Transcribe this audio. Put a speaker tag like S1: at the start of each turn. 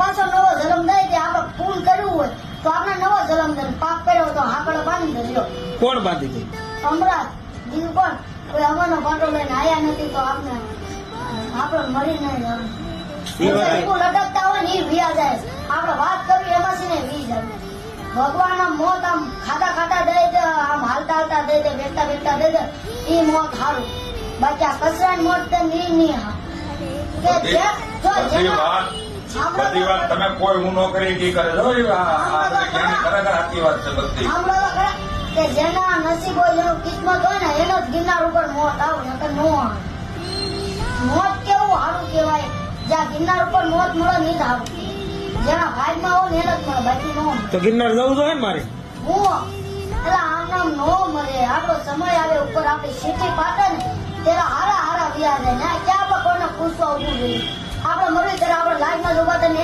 S1: પાછો નવો જન્મ દઈ દે. આપણે પૂન કર્યું હોય તો આપણે નવો જન્મ દે. પાપ કર્યો તો આપણે બાંધી દેજો.
S2: કોણ બાંધી દે?
S1: હમણાં બીજું કોણ? કોઈ અમારો પાટો લઈને આયા નથી તો આપણે મરી નહીં જવાનું. લટકતા હોય ને એ વિયા જાય. આપણે વાત કરવી એમાંથી ને વી જાય. ભગવાન આમ મોત આમ ખાતા ખાતા દઈ દે, આમ હાલતા હાલતા દઈ દે, બેઠતા બેઠતા દઈ દે, એ મોત સારું. બાકી આ કચરાની મોત તો નહીં હા.
S3: બધી વાત તમે કોઈ હું નો કરી કી કરે છો ખરેખર સાચી વાત છે બધી.
S1: કે જેના નસીબ હોય જેનું કિસ્મત હોય ને એનો જ ગિરનાર ઉપર મોત આવે નકર નો આવે. મોત કેવું સારું કહેવાય. જ્યાં ગિરનાર ઉપર મોત મળે નહીં સારું. જેના ભાગમાં હોય ને એને જ મળે બાકી નો મળે.
S2: તો ગિરનાર જવું જોઈએ ને મારે?
S1: હું એટલે આમ નામ નો મળે. આપણો સમય આવે ઉપર આપણી સીટી પાટે ને તેના હારા હારા વ્યા જાય ને ક્યાં આપણે કોઈને પૂછવા ઉભું જોઈએ. આપણે મળવી ત્યારે આપણે લાઈફમાં જ ઉભા થઈને